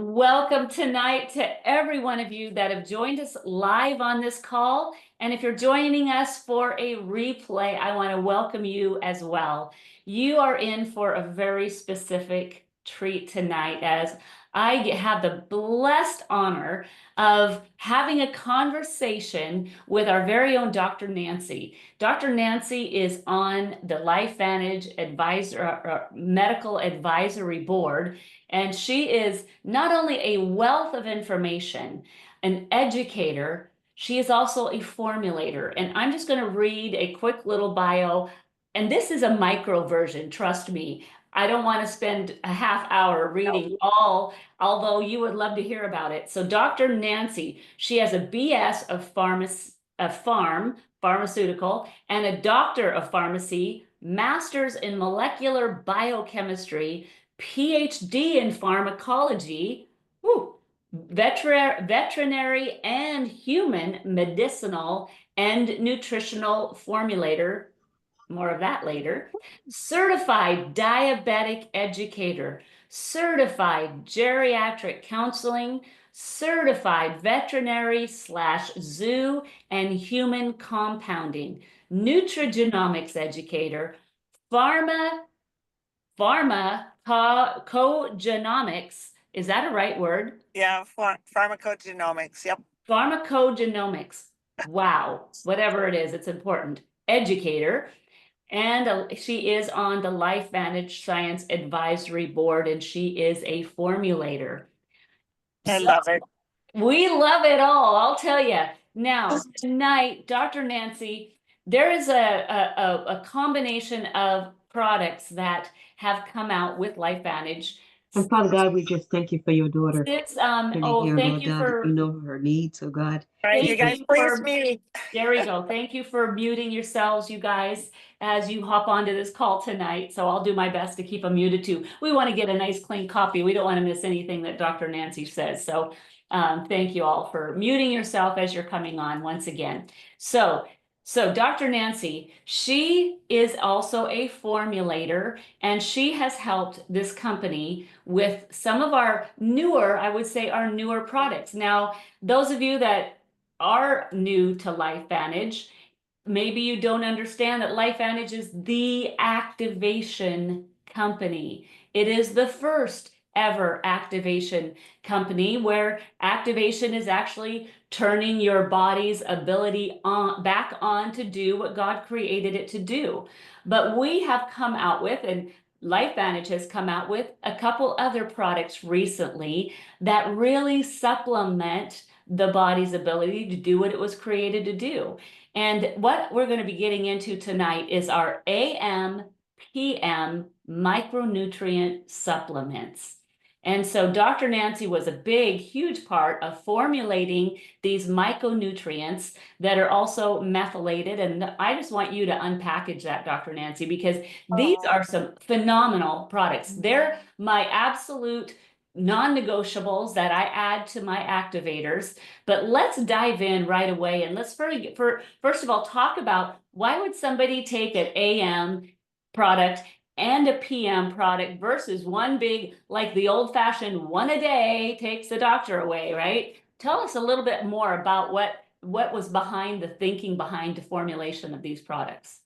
Welcome tonight to every one of you that have joined us live on this call. And if you're joining us for a replay, I want to welcome you as well. You are in for a very specific treat tonight, as I have the blessed honor of having a conversation with our very own Dr. Nancy. Dr. Nancy is on the LifeVantage Medical Advisory Board. And she is not only a wealth of information, an educator, she is also a formulator. And I'm just going to read a quick little bio. And this is a micro version, trust me. I don't want to spend a half hour reading all, although you would love to hear about it. So Dr. Nancy, she has a BS of pharmaceutical, and a doctor of pharmacy, master's in molecular biochemistry, PhD in pharmacology, veterinary and human medicinal and nutritional formulator, more of that later, certified diabetic educator, certified geriatric counseling, certified veterinary/zoo and human compounding, nutrigenomics educator, pharmacogenomics. Is that a right word? Yeah, pharmacogenomics. Yep. Pharmacogenomics. Wow, whatever it is, it's important. Educator. And she is on the LifeVantage Science Advisory Board, and she is a formulator. I love it. We love it all, I'll tell you. Now, tonight, Dr. Nancy, there is a combination of products that have come out with LifeVantage. And Father God, we just thank you for your daughter. Thank Here, you God, for, you know her needs, oh God. All right, you guys, praise me. There we go. Thank you for muting yourselves, you guys, as you hop onto this call tonight. So I'll do my best to keep them muted too. We want to get a nice clean copy. We don't want to miss anything that Dr. Nancy says. So thank you all for muting yourself as you're coming on once again. So Dr. Nancy, she is also a formulator, and she has helped this company with some of our newer, I would say our newer products. Now, those of you that are new to LifeVantage, maybe you don't understand that LifeVantage is the activation company. It is the first ever activation company where activation is actually turning your body's ability back on to do what God created it to do. But we have come out with, and LifeVantage has come out with a couple other products recently that really supplement the body's ability to do what it was created to do. And what we're going to be getting into tonight is our AM, PM micronutrient supplements. And so Dr. Nancy was a big, huge part of formulating these micronutrients that are also methylated. And I just want you to unpackage that, Dr. Nancy, because these are some phenomenal products. They're my absolute non-negotiables that I add to my activators. But let's dive in right away, and let's first of all talk about why would somebody take an AM product and a PM product versus one big, like the old-fashioned one a day takes the doctor away, right? Tell us a little bit more about what was behind the thinking behind the formulation of these products.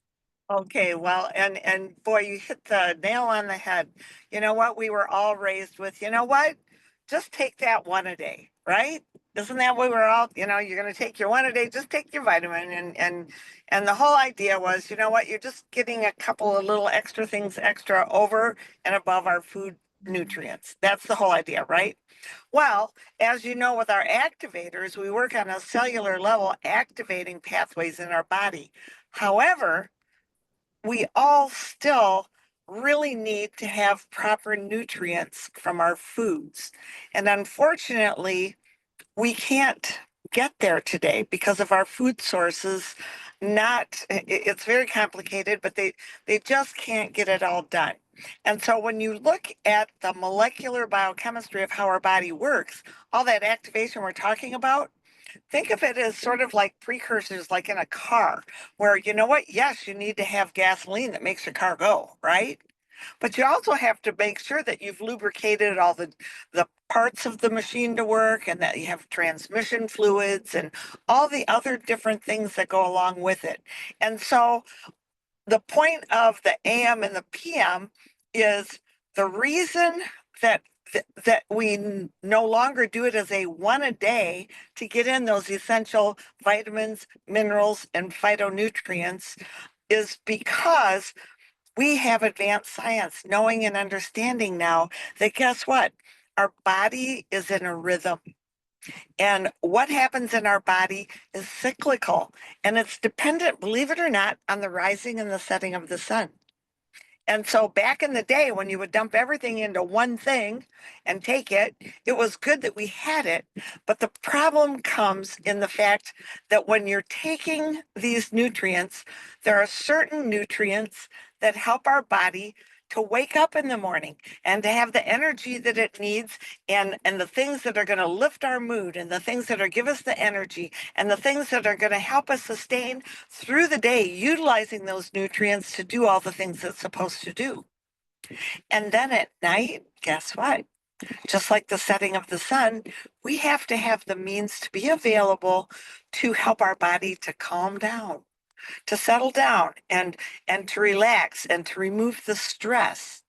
Okay, well, and boy, you hit the nail on the head. You know what? We were all raised with, you know what? Just take that one a day, right? Isn't that what we're all, you're going to take your one a day, just take your vitamin. And the whole idea was, you know what? You're just getting a couple of little extra things extra over and above our food nutrients. That's the whole idea, right? Well, as you know, with our activators, we work on a cellular level activating pathways in our body. However, we all still really need to have proper nutrients from our foods. And unfortunately, we can't get there today because of our food sources. It's very complicated, but they just can't get it all done. And so when you look at the molecular biochemistry of how our body works, all that activation we're talking about, think of it as sort of like precursors, like in a car, where you know what? Yes, you need to have gasoline that makes your car go, right? But you also have to make sure that you've lubricated all the parts of the machine to work, and that you have transmission fluids and all the other different things that go along with it. And so the point of the AM and the PM is the reason that that we no longer do it as a one a day to get in those essential vitamins, minerals, and phytonutrients is because we have advanced science, knowing and understanding now that guess what? Our body is in a rhythm. And what happens in our body is cyclical, and it's dependent, believe it or not, on the rising and the setting of the sun. And so back in the day when you would dump everything into one thing and take it, it was good that we had it. But the problem comes in the fact that when you're taking these nutrients, there are certain nutrients that help our body to wake up in the morning and to have the energy that it needs, and the things that are going to lift our mood, and the things that are give us the energy, and the things that are going to help us sustain through the day, utilizing those nutrients to do all the things it's supposed to do. And then at night, guess what? Just like the setting of the sun, we have to have the means to be available to help our body to calm down, to settle down, and to relax, and to remove the stress,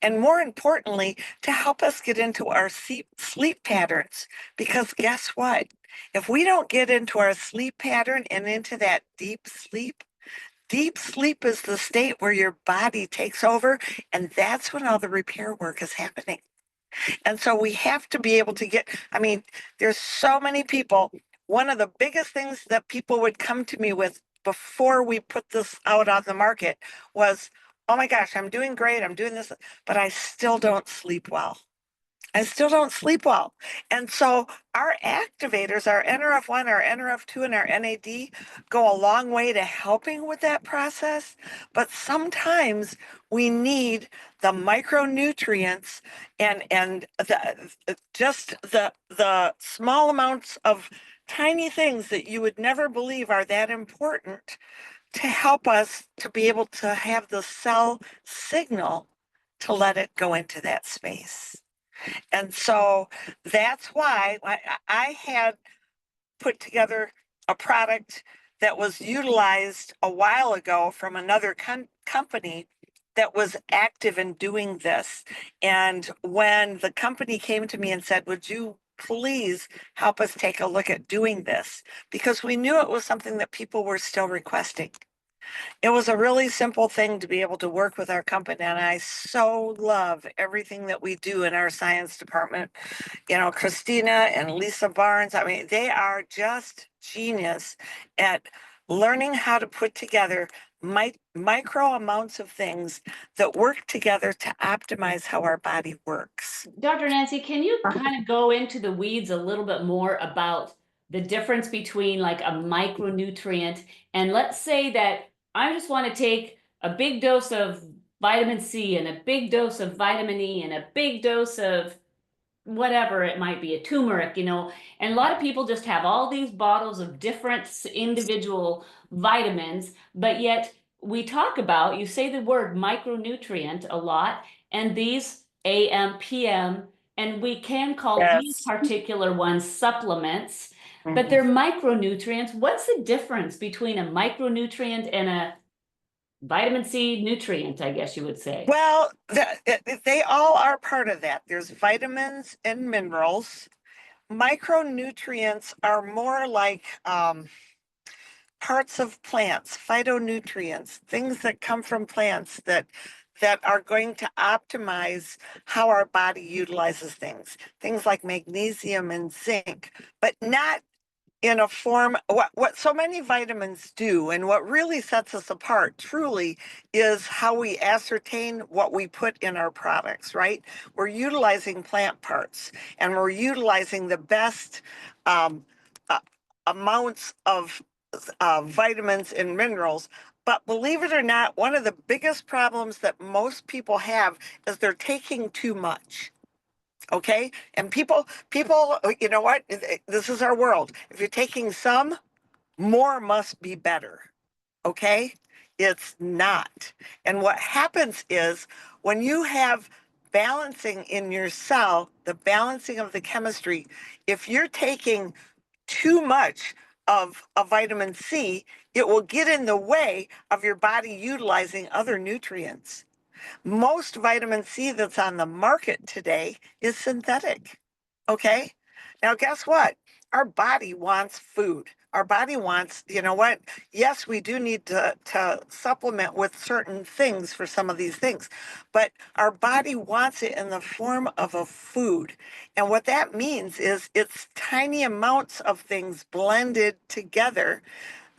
and more importantly, to help us get into our sleep patterns. Because guess what? If we don't get into our sleep pattern and into that deep sleep is the state where your body takes over, and that's when all the repair work is happening. And so we have to be able to get, I mean, there's so many people. One of the biggest things that people would come to me with before we put this out on the market was, oh my gosh, I'm doing great, I'm doing this, but I still don't sleep well. I still don't sleep well. And so our activators, our NRF1, our NRF2, and our NAD go a long way to helping with that process. But sometimes we need the micronutrients and just the small amounts of tiny things that you would never believe are that important to help us to be able to have the cell signal to let it go into that space. And so that's why I had put together a product that was utilized a while ago from another company that was active in doing this. And when the company came to me and said, would you please help us take a look at doing this? Because we knew it was something that people were still requesting. It was a really simple thing to be able to work with our company, and I so love everything that we do in our science department. You know, Christina and Lisa Barnes, I mean, they are just genius at learning how to put together micro amounts of things that work together to optimize how our body works. Dr. Nancy, can you kind of go into the weeds a little bit more about the difference between like a micronutrient and, let's say that I just want to take a big dose of vitamin C and a big dose of vitamin E and a big dose of whatever it might be, a turmeric, and a lot of people just have all these bottles of different individual vitamins, but yet we talk about, you say the word micronutrient a lot, and these AM, PM, and we can call these Yes. particular ones supplements, but Mhm. they're micronutrients. What's the difference between a micronutrient and a vitamin C nutrient, I guess you would say? Well, they all are part of that. There's vitamins and minerals. Micronutrients are more like parts of plants, phytonutrients, things that come from plants that are going to optimize how our body utilizes things like magnesium and zinc, but not in a form. What so many vitamins do, and what really sets us apart truly, is how we ascertain what we put in our products, right? We're utilizing plant parts, and we're utilizing the best um, uh, amounts of vitamins and minerals. But believe it or not, one of the biggest problems that most people have is they're taking too much. Okay. And people, you know what? This is our world. If you're taking some, more must be better. Okay. It's not. And what happens is when you have balancing in your cell, the balancing of the chemistry, if you're taking too much of a vitamin C, it will get in the way of your body utilizing other nutrients. Most vitamin C that's on the market today is synthetic. Okay. Now, guess what? Our body wants food. Our body wants, you know what? Yes, we do need to supplement with certain things for some of these things, but our body wants it in the form of a food. And what that means is it's tiny amounts of things blended together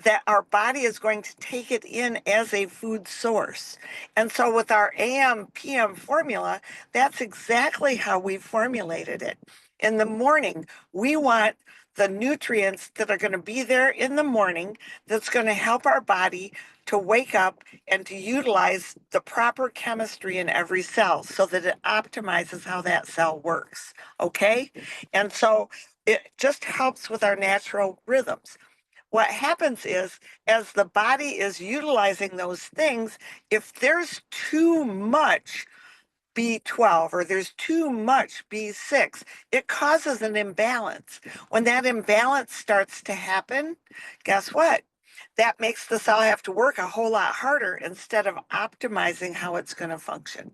that our body is going to take it in as a food source. And so with our AM PM formula, that's exactly how we formulated it. In the morning, we want the nutrients that are going to be there in the morning that's going to help our body to wake up and to utilize the proper chemistry in every cell so that it optimizes how that cell works. Okay? And so it just helps with our natural rhythms. What happens is, as the body is utilizing those things, if there's too much B12 or there's too much B6, it causes an imbalance. When that imbalance starts to happen, guess what? That makes the cell have to work a whole lot harder instead of optimizing how it's going to function.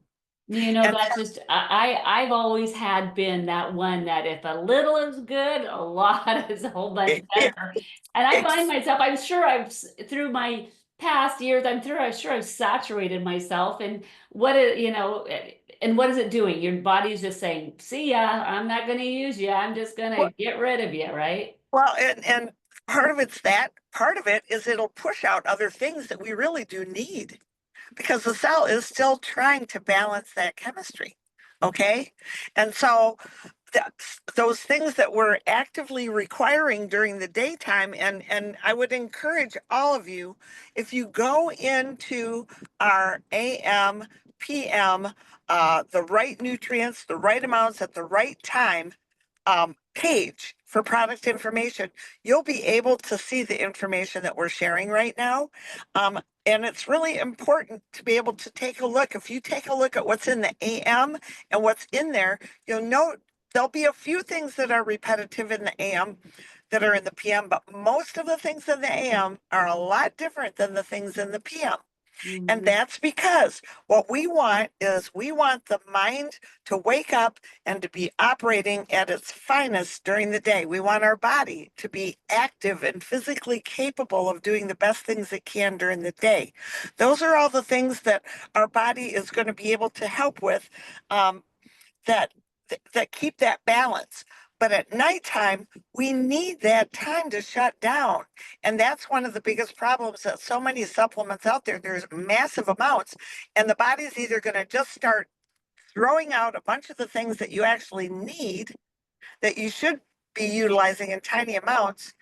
You know, And that's just I've always had been that one that if a little is good, a lot is a whole bunch it, it, better. And I find it's myself, I'm sure through my past years, I'm sure I've saturated myself. And and what is it doing? Your body's just saying, see ya, I'm not gonna use you, I'm just gonna get rid of you, right? well, and part of it's that, part of it is it'll push out other things that we really do need, because the cell is still trying to balance that chemistry. Okay. And so those things that we're actively requiring during the daytime, and I would encourage all of you, if you go into our AM, PM, the right nutrients, the right amounts at the right time, page for product information, you'll be able to see the information that we're sharing right now. And it's really important to be able to take a look. If you take a look at what's in the AM and what's in there, you'll note there'll be a few things that are repetitive in the AM that are in the PM, but most of the things in the AM are a lot different than the things in the PM. And Mhm. that's because what we want is we want the mind to wake up and to be operating at its finest during the day. We want our body to be active and physically capable of doing the best things it can during the day. Those are all the things that our body is going to be able to help with, that that keep that balance. But at nighttime, we need that time to shut down. And that's one of the biggest problems, that so many supplements out there, there's massive amounts, and the body's either going to just start throwing out a bunch of the things that you actually need, that you should be utilizing in tiny amounts,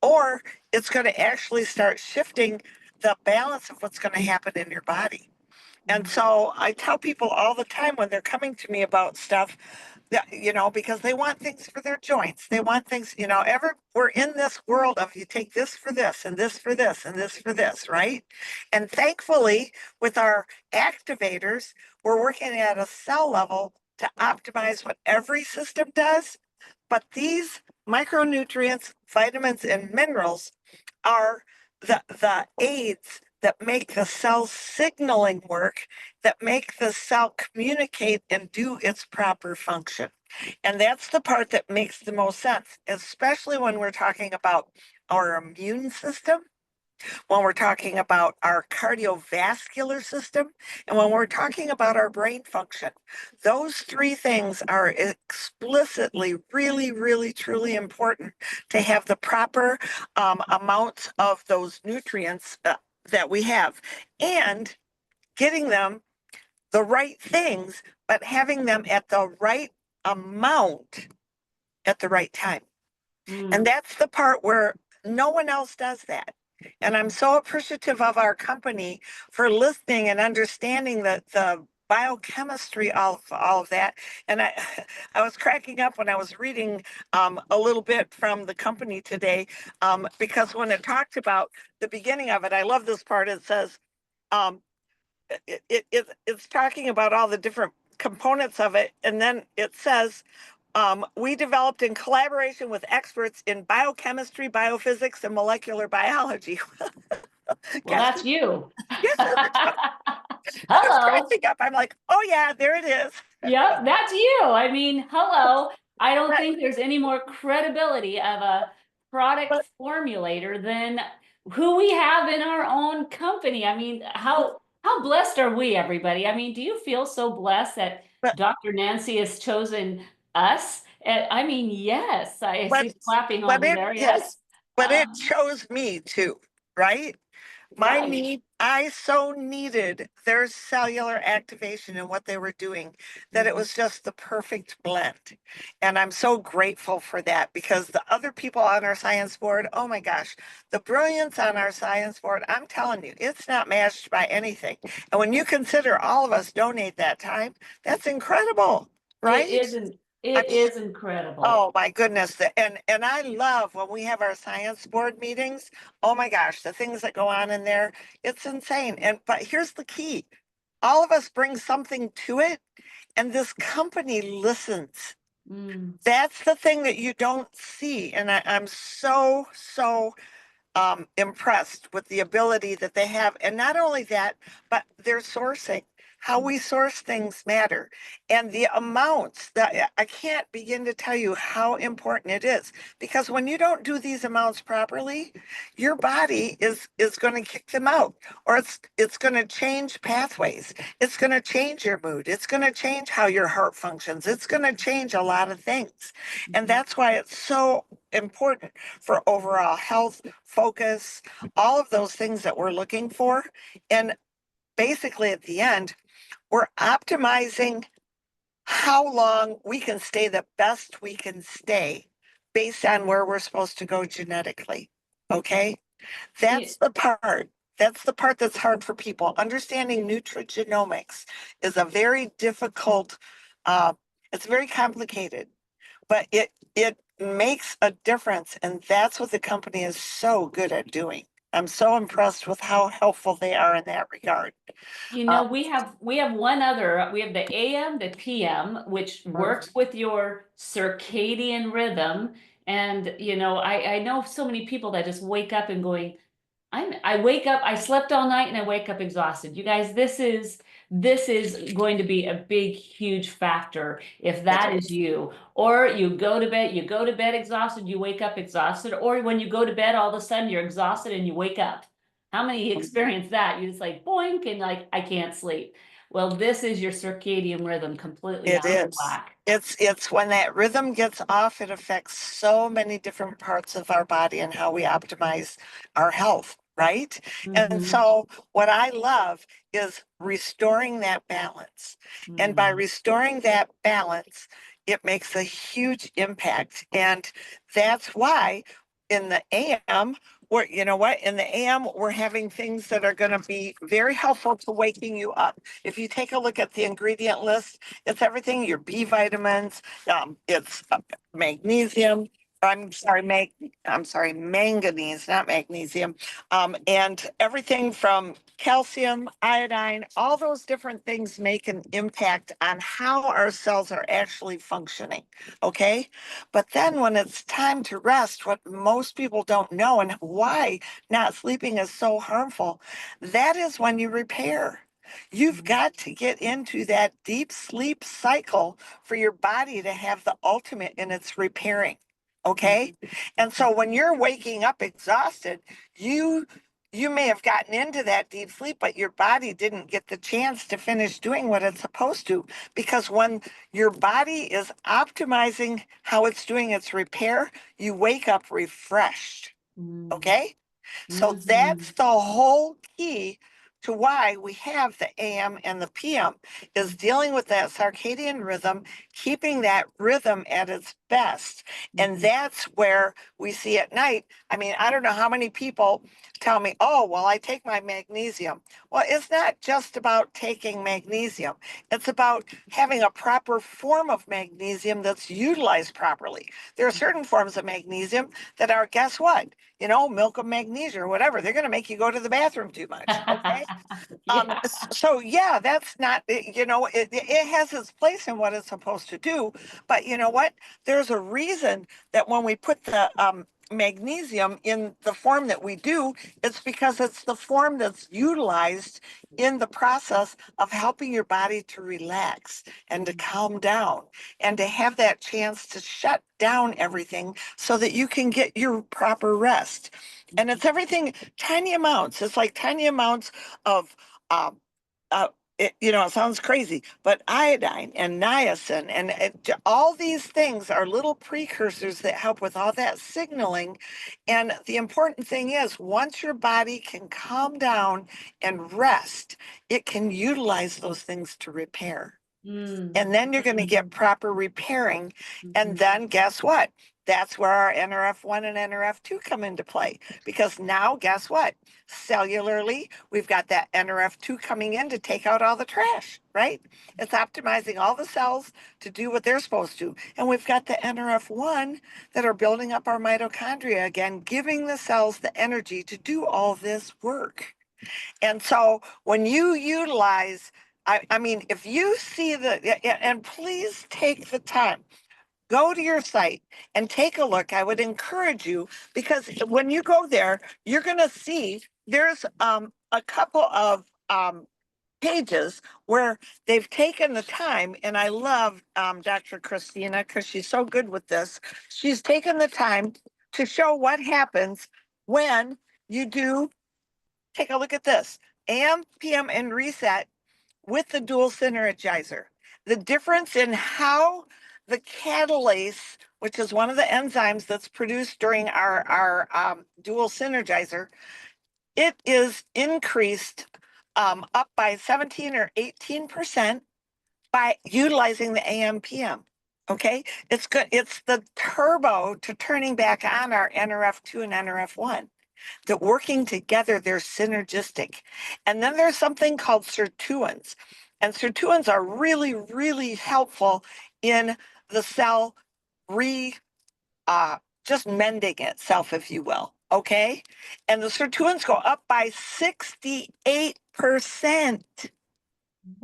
or it's going to actually start shifting the balance of what's going to happen in your body. And so I tell people all the time when they're coming to me about stuff, that, because they want things for their joints. They want things, we're in this world of, you take this for this and this for this and this for this, right? And thankfully, with our activators, we're working at a cell level to optimize what every system does. But these micronutrients, vitamins, and minerals are the aids that make the cell signaling work, that make the cell communicate and do its proper function. And that's the part that makes the most sense, especially when we're talking about our immune system, when we're talking about our cardiovascular system, and when we're talking about our brain function. Those three things are explicitly really, really, truly important to have the proper amounts of those nutrients that we have, and getting them the right things, but having them at the right amount at the right time. And Mm. that's the part where no one else does that. And I'm so appreciative of our company for listening and understanding the biochemistry of all of that. And I was cracking up when I was reading a little bit from the company today, because when it talked about the beginning of it, I love this part. It says, it's talking about all the different components of it. And then it says, we developed in collaboration with experts in biochemistry, biophysics, and molecular biology. Well, Guess that's you. Yes, I was Hello. cracking up. I'm like, oh yeah, there it is. Yep, that's you. I mean, hello. I don't But, think there's any more credibility of a product but, formulator than who we have in our own company. I mean, how blessed are we, everybody? I mean, do you feel so blessed that but, Dr. Nancy has chosen us? I mean, yes, I but, see clapping but over it, there. yes, Yes. but it chose me too, right? Right. I so needed their cellular activation and what they were doing that it Mhm. was just the perfect blend. And I'm so grateful for that because the other people on our science board, oh my gosh, the brilliance on our science board, I'm telling you, it's not matched by anything. And when you consider all of us donate that time, that's incredible, It right? isn't, I it mean, is incredible. oh my goodness. And I love when we have our science board meetings. Oh my gosh, the things that go on in there, it's insane. And but here's the key. All of us bring something to it, and this company listens. Mm. That's the thing that you don't see. And I'm so impressed with the ability that they have. And not only that, but their sourcing. How we source things matter. And the amounts that I can't begin to tell you how important it is. Because when you don't do these amounts properly, your body is going to kick them out, or it's going to change pathways. It's going to change your mood. It's going to change how your heart functions. It's going to change a lot of things. And that's why it's so important for overall health, focus, all of those things that we're looking for. And basically, at the end, we're optimizing how long we can stay the best we can stay based on where we're supposed to go genetically. Okay. Yeah. That's the part. That's the part that's hard for people. Understanding nutrigenomics is a very difficult, uh, it's very complicated, but it makes a difference, and that's what the company is so good at doing. I'm so impressed with how helpful they are in that regard. You Uh, know, we have one other, we have the AM, the PM, which works with your circadian rhythm. And you know, I know so many people that just wake up and going, I wake up, I slept all night and I wake up exhausted. You guys, this is going to be a big, huge factor if it that is is. you. Or you go to bed exhausted, you wake up exhausted, or when you go to bed, all of a sudden you're exhausted and you wake up. How many experience that? You just like boink and like I can't sleep. Well, this is your circadian rhythm completely It out of is. whack. It's when that rhythm gets off, it affects so many different parts of our body and how we optimize our health, right? And Mm-hmm. so what I love is restoring that balance. And by Mm. restoring that balance, it makes a huge impact. And that's why in the AM, we're, you know what, in the AM, we're having things that are going to be very helpful to waking you up. If you take a look at the ingredient list, it's everything, your B vitamins, it's magnesium. I'm sorry, manganese, not magnesium. And everything from calcium, iodine, all those different things make an impact on how our cells are actually functioning. Okay. But then when it's time to rest, what most people don't know and why not sleeping is so harmful, that is when you repair. You've got to get into that deep sleep cycle for your body to have the ultimate in its repairing. Okay. And so when you're waking up exhausted, you you may have gotten into that deep sleep, but your body didn't get the chance to finish doing what it's supposed to. Because when your body is optimizing how it's doing its repair, you wake up refreshed. Mm. Okay. So Mm-hmm. that's the whole key to why we have the AM and the PM is dealing with that circadian rhythm, keeping that rhythm at its best. And Mm-hmm. that's where we see at night. I mean, I don't know how many people tell me, oh, well, I take my magnesium. Well, it's not just about taking magnesium. It's about having a proper form of magnesium that's utilized properly. There are certain forms of magnesium that are, guess what? You know, milk of magnesia or whatever. They're going to make you go to the bathroom too much. Okay. Yeah. So yeah, that's not, you know, it has its place in what it's supposed to do. But you know what? There's a reason that when we put the magnesium in the form that we do, it's because it's the form that's utilized in the process of helping your body to relax and to calm down and to have that chance to shut down everything so that you can get your proper rest. And it's everything, tiny amounts. It's like tiny amounts of um, you know, it sounds crazy, but iodine and niacin and all these things are little precursors that help with all that signaling. And the important thing is, once your body can calm down and rest, it can utilize those things to repair. Mm. And then you're going to get proper repairing. And then guess what? That's where our NRF1 and NRF2 come into play. Because now, guess what? Cellularly, we've got that NRF2 coming in to take out all the trash, right? It's optimizing all the cells to do what they're supposed to. And we've got the NRF1 that are building up our mitochondria again, giving the cells the energy to do all this work. And so when you utilize, I mean, if you see and please take the time, go to your site and take a look. I would encourage you, because when you go there, you're going to see there's a couple of pages where they've taken the time, and I love Dr. Christina because she's so good with this. She's taken the time to show what happens when you do. Take a look at this. AM, PM, and reset with the dual synergizer. The difference in how the catalase, which is one of the enzymes that's produced during our dual synergizer, it is increased up by 17 or 18% by utilizing the AM, PM. Okay, it's good. It's the turbo to turning back on our NRF2 and NRF1. That working together, they're synergistic. And then there's something called sirtuins. And sirtuins are really, really helpful in the cell just mending itself, if you will. Okay. And the sirtuins go up by 68%.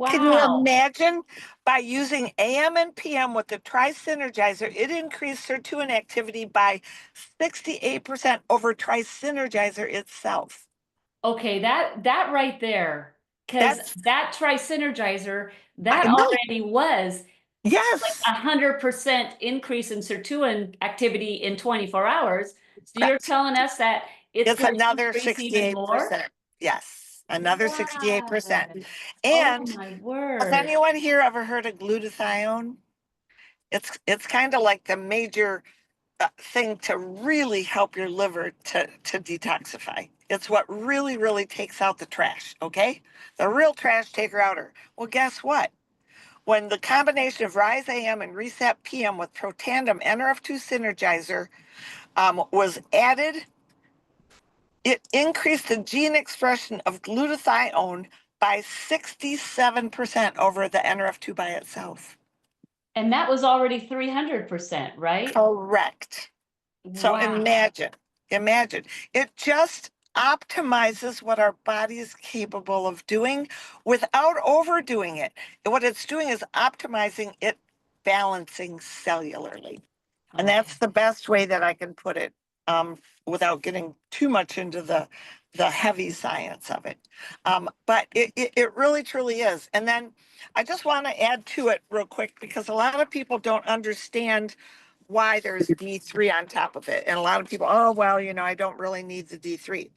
Can you Wow. imagine? By using AM and PM with the tri-synergizer, it increased sirtuin activity by 68% over tri-synergizer itself. Okay, that right there, because That's, that tri-synergizer, I that know. already was like Yes. 100% increase in sirtuin activity in 24 hours. So you're Correct. telling us that it's It's going to another increase even more? 68%. Yes. Another 68%. Wow. Oh And my has word. anyone here ever heard of glutathione? It's kind of like the major thing to really help your liver to detoxify. It's what really, really takes out the trash, okay? The real trash taker outer. Well, guess what? When the combination of Rise AM and Reset PM with Protandim NRF2 Synergizer was added, it increased the gene expression of glutathione by 67% over the NRF2 by itself. And that was already 300%, right? Correct. So Wow. imagine, it just optimizes what our body is capable of doing without overdoing it. What it's doing is optimizing it, balancing cellularly. And Okay. that's the best way that I can put it, without getting too much into the heavy science of it. But it really truly is. And then I just want to add to it real quick, because a lot of people don't understand why there's D3 on top of it. And a lot of people, oh, well, you know, I don't really need the D3.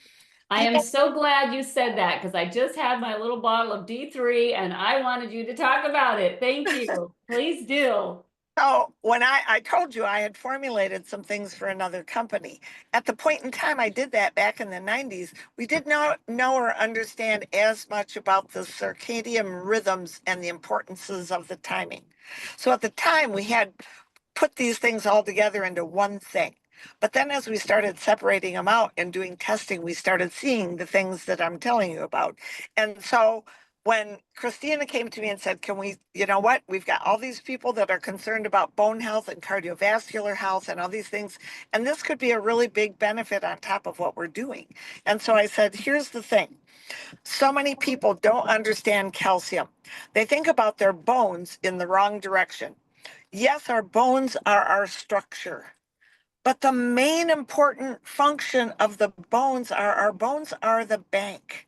I am People, so glad you said that because I just had my little bottle of D3 and I wanted you to talk about it. Thank you. Please do. so when I told you I had formulated some things for another company, at the point in time I did that back in the 90s, we did not know or understand as much about the circadian rhythms and the importances of the timing. So at the time we had put these things all together into one thing. But then as we started separating them out and doing testing, we started seeing the things that I'm telling you about. And so when Christina came to me and said, can we, you know what, we've got all these people that are concerned about bone health and cardiovascular health and all these things, and this could be a really big benefit on top of what we're doing. And so I said, here's the thing. So many people don't understand calcium. They think about their bones in the wrong direction. Yes, our bones are our structure, but the main important function of the bones are our bones are the bank.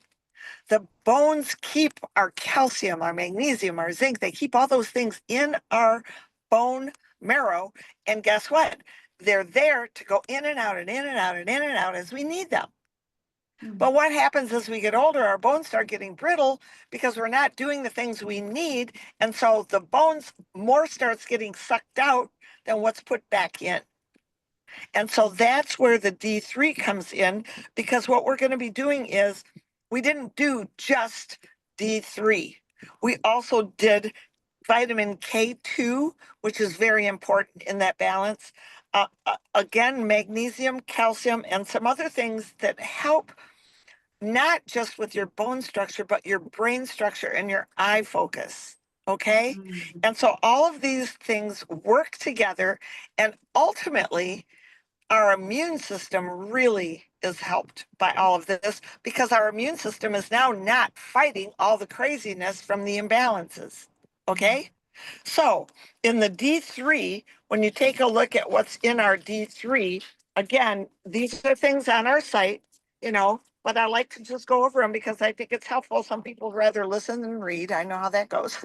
The bones keep our calcium, our magnesium, our zinc. They keep all those things in our bone marrow. And guess what? They're there to go in and out and in and out and in and out as we need them. But what happens as we get older, our bones start getting brittle because we're not doing the things we need. And so the bones more starts getting sucked out than what's put back in. And so that's where the D3 comes in, because what we're going to be doing is we didn't do just D3. We also did vitamin K2, which is very important in that balance. Again, magnesium, calcium, and some other things that help not just with your bone structure, but your brain structure and your eye focus. Okay. And so all of these things work together, and ultimately, our immune system really is helped by all of this, because our immune system is now not fighting all the craziness from the imbalances. Okay. So in the D3, when you take a look at what's in our D3, again, these are things on our site, you know, but I like to just go over them because I think it's helpful. Some people rather listen than read. I know how that goes.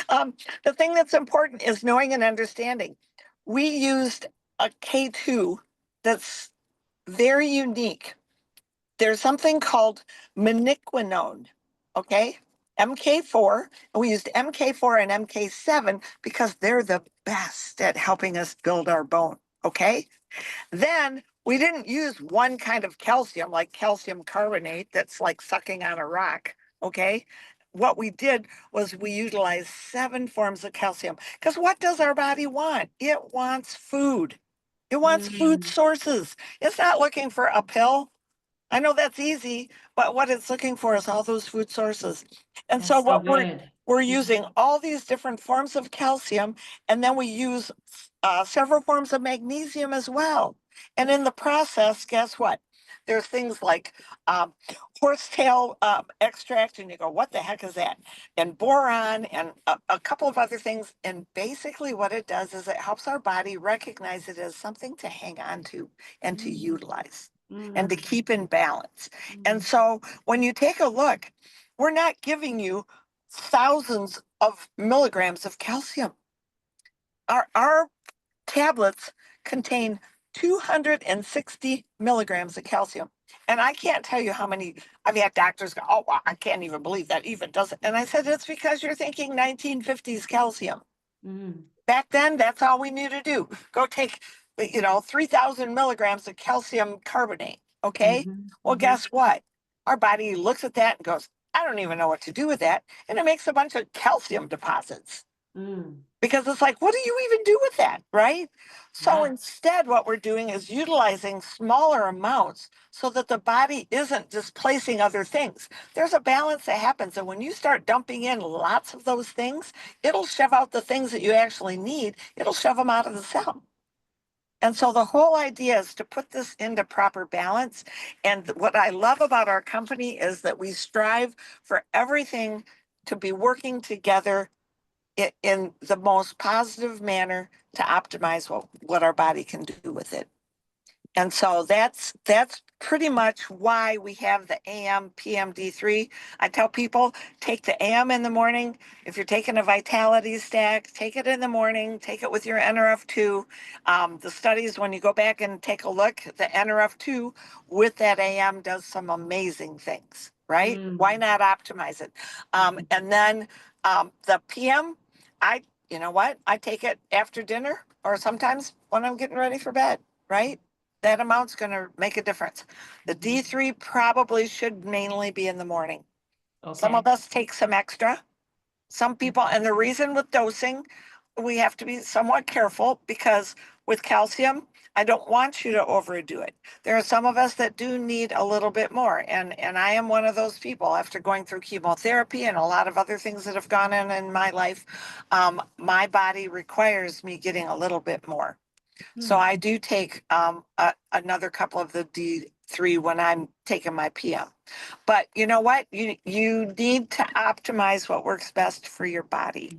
The thing that's important is knowing and understanding. We used a K2 that's very unique. There's something called menaquinone, okay? MK4, and we used MK4 and MK7 because they're the best at helping us build our bone, okay? Then we didn't use one kind of calcium, like calcium carbonate that's like sucking on a rock, okay? What we did was we utilized 7 forms of calcium, because what does our body want? It wants food. It wants food sources. It's not looking for a pill. I know that's easy, but what it's looking for is all those food sources. And That's so so what good. we're using all these different forms of calcium, and then we use several forms of magnesium as well. And in the process, guess what? There's things like horsetail extract, and you go, what the heck is that? And boron, and a couple of other things. And basically, what it does is it helps our body recognize it as something to hang on to and to utilize and to keep in balance. And so when you take a look, we're not giving you thousands of milligrams of calcium. Our tablets contain 260 milligrams of calcium. And I can't tell you how many I've had doctors go, oh, wow, I can't even believe that even does it. And I said, it's because you're thinking 1950s calcium. Back then, that's all we knew to do. Go take, 3,000 milligrams of calcium carbonate. Okay. Well, guess what? Our body looks at that and goes, I don't even know what to do with that. And it makes a bunch of calcium deposits. Because it's like, what do you even do with that, right? So instead, what we're doing is utilizing smaller amounts so that the body isn't displacing other things. There's a balance that happens. And when you start dumping in lots of those things, it'll shove out the things that you actually need. It'll shove them out of the cell. And so the whole idea is to put this into proper balance. And what I love about our company is that we strive for everything to be working together in the most positive manner to optimize what our body can do with it. And so that's pretty much why we have the AM PM D3. I tell people, take the AM in the morning. If you're taking a vitality stack, take it in the morning, take it with your NRF2. The studies, when you go back and take a look, the NRF2 with that AM does some amazing things, right? Why not optimize it? And then the PM, you know what? I take it after dinner or sometimes when I'm getting ready for bed, right? That amount's going to make a difference. The D3 probably should mainly be in the morning. Some of us take some extra. Some people, and the reason with dosing, we have to be somewhat careful because with calcium, I don't want you to overdo it. There are some of us that do need a little bit more. And I am one of those people after going through chemotherapy and a lot of other things that have gone in my life. My body requires me getting a little bit more. So I do take another couple of the D3 when I'm taking my PM. But you know what? You need to optimize what works best for your body.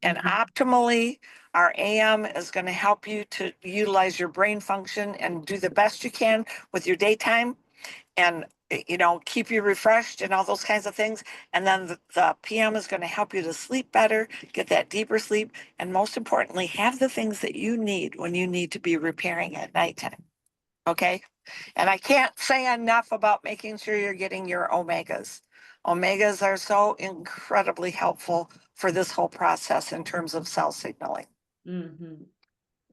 And optimally, our AM is going to help you to utilize your brain function and do the best you can with your daytime and keep you refreshed and all those kinds of things. And then the PM is going to help you to sleep better, get that deeper sleep, and most importantly, have the things that you need when you need to be repairing at nighttime. Okay. And I can't say enough about making sure you're getting your omegas. Omegas are so incredibly helpful for this whole process in terms of cell signaling. And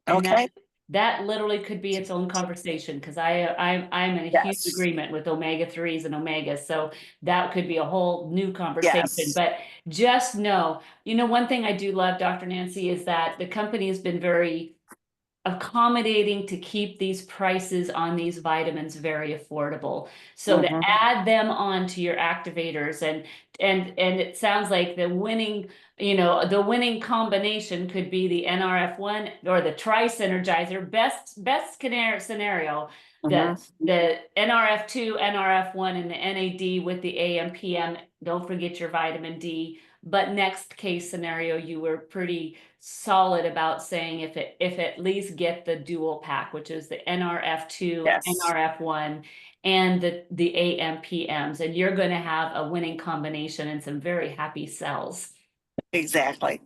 Okay. that literally could be its own conversation because I'm in a huge Yes. agreement with omega-3s and omegas. So that could be a whole new conversation. Yes. But just know, one thing I do love, Dr. Nancy, is that the company has been very accommodating to keep these prices on these vitamins very affordable. So to add them on to your activators and it sounds like the winning combination could be the NRF1 or the tri-synergizer. Best scenario, the NRF2, NRF1, and the NAD with the AM/PM. Don't forget your vitamin D. But next case scenario, you were pretty solid about saying if at least get the dual pack, which is the NRF2, Yes. NRF1, and the AM/PMs, and you're going to have a winning combination and some very happy cells. Exactly.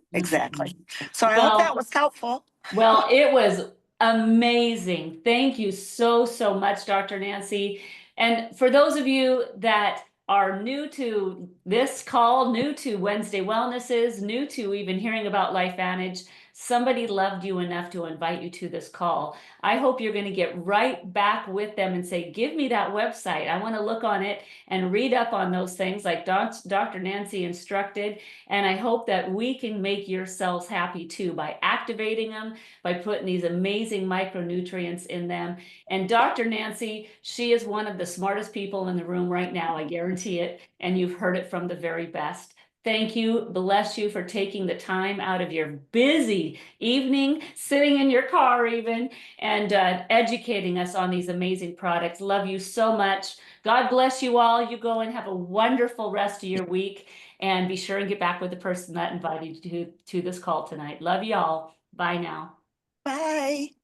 So I hope that was helpful. Well, it was amazing. Thank you so much, Dr. Nancy. And for those of you that are new to this call, new to Wednesday Wellnesses, new to even hearing about LifeVantage, somebody loved you enough to invite you to this call. I hope you're going to get right back with them and say, give me that website. I want to look on it and read up on those things like Dr. Nancy instructed. And I hope that we can make your cells happy too by activating them, by putting these amazing micronutrients in them. And Dr. Nancy, she is one of the smartest people in the room right now, I guarantee it. And you've heard it from the very best. Thank you. Bless you for taking the time out of your busy evening, sitting in your car even, and educating us on these amazing products. Love you so much. God bless you all. You go and have a wonderful rest of your week. And be sure and get back with the person that invited you to this call tonight. Love you all. Bye now. Bye.